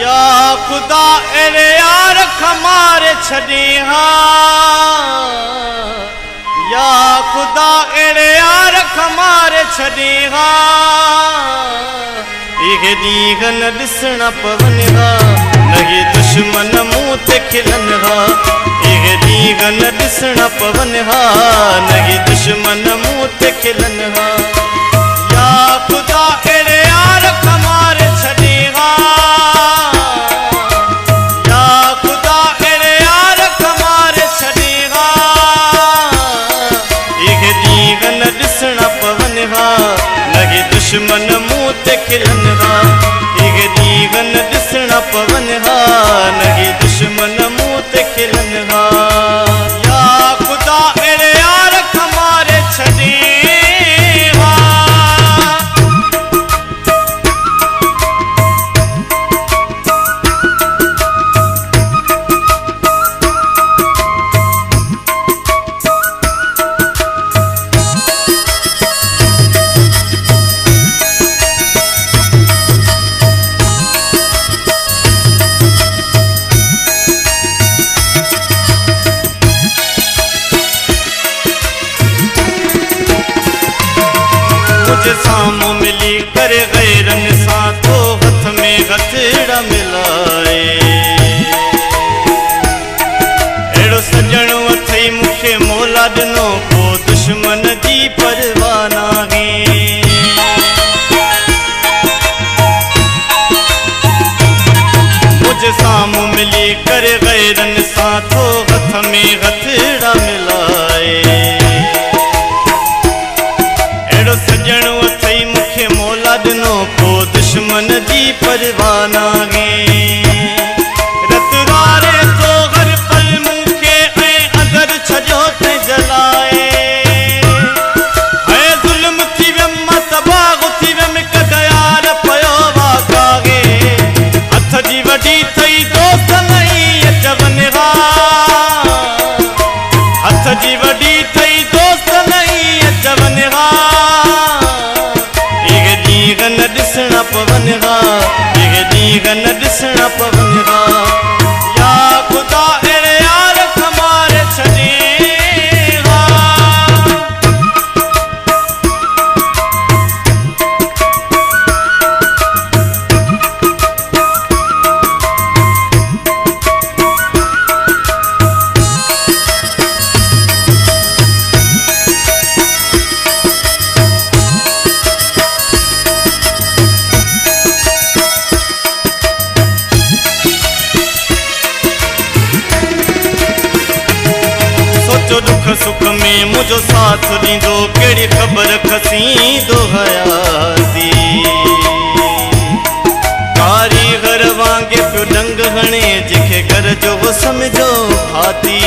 या खुदा एरे यार खमारे छड़े हाँ, या खुदा एरे यार खमारे छड़े हाँ। इहे ॾींहं न ॾिसण पवन हा, नही दुश्मन मुँह ते खिलन हा। इहे ॾींहं न ॾिसण पवन हा, नही दुश्मन मुँह ते खिलन हा। या खुदा एरे यार खमारे छड़े हाँ, या खुदा एरे यार खमारे छड़े हाँ। इहे ॾींहं न ॾिसण पवन हा, नही दुश्मन मुँह ते खिलन हा। इहे ॾींहं न ॾिसण पवन हा, नही दुश्मन मुँह ते खिलन हा। या खुदा एरे यार खमारे छड़े सामो मिली कर गैरन सां तो हथ में हथड़ा मिलाए। एड़ो सजण अथई मुखे मौला ॾिनो, को दुश्मन जी परवाह नाहे। मुझे सामो मिली कर गैरन सां तो हथ में हथड़ा मिलाए। एड़ो सजण अथई मुखे मौला ॾिनो, को दुश्मन जी परवाह नाहे। रत वारे तो हर पल मुखे ऐं अगर छजो ते जलाए। ऐं ज़ुल्म थी वियम मां तबाह थी वियम, कदयार पयो वाकागे। हथ जी वॾी थई दोस्त नहीं चवन हा, हथ जी वॾी थई दोस्त नहीं चवन हा। न ॾिसण पवन हा, इहे ॾींहं न ॾिसण पवन हा। या खुदा एरे यार खमारे छड़े दुख सुख में मुझो साथ ॾींदो, कहिड़ी ख़बर खसींदो हयाती। कारीगर वांगे पियो डंग हणे, जंहिंखे घर जो वो समझो भाती।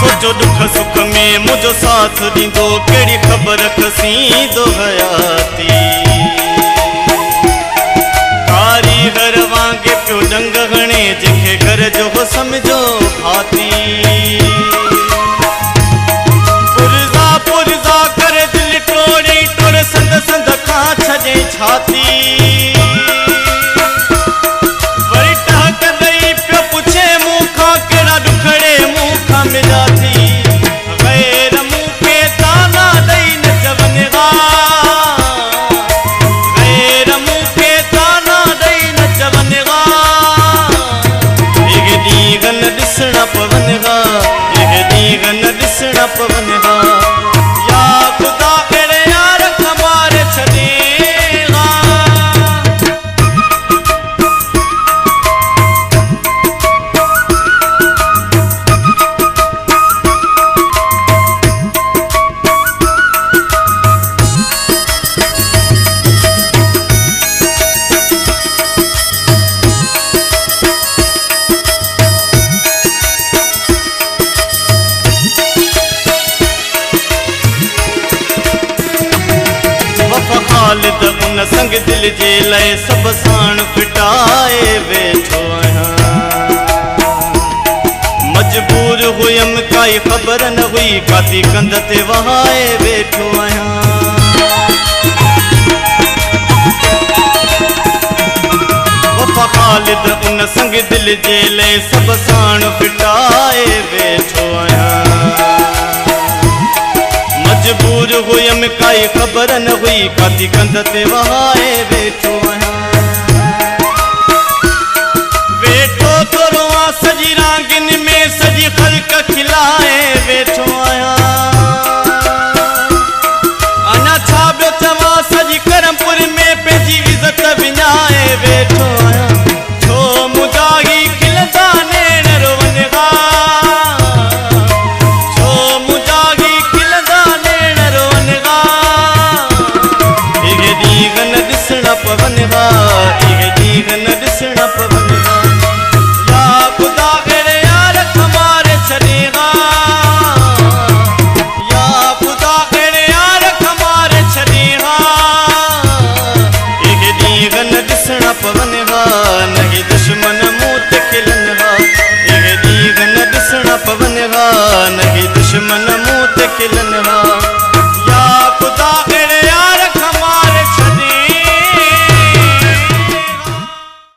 सोचो दुख सुख में मुझो साथ ॾींदो, कहिड़ी ख़बर खसींदो हयाती। कारीगर वांगे पियो डंग हणे, जंहिंखे घर जो हो समझो भाती। पुरज़ा पुरज़ा करे दिल टोड़े टोड़े, संद संद खां छॾे छाती। वरी टहक ॾेई पियो पुछे मूंखां, कहिड़ा ॾुखड़े मूंखां मिलिया थी। गैर मूंखे ताना ॾेई न चवन हा, गैर मूंखे ताना ॾेई न चवन हा। इहे ॾींहं न ॾिसण पवन हा, इहे ॾींहं न ॾिसण पवन हा। या खुदा एरे यार खमारे छड़े हा। ख़ालिद उन संग दिल जे लाइ सभु साण फिटाए वेठो आहियां। मजबूर हुयमि काई ख़बर न हुई, काती कंध ते वहाए वेठो आहियां। रंग दिल जेले सब साण फिटाए वेठो आहियां। मजबूर हुयम काई ख़बर न हुई काती कंध ते वहाए वेठो आहियां। वेठो थोरो आ सजी रांगिन में सजी ख़ल्क खिलाए वेठो आहियां।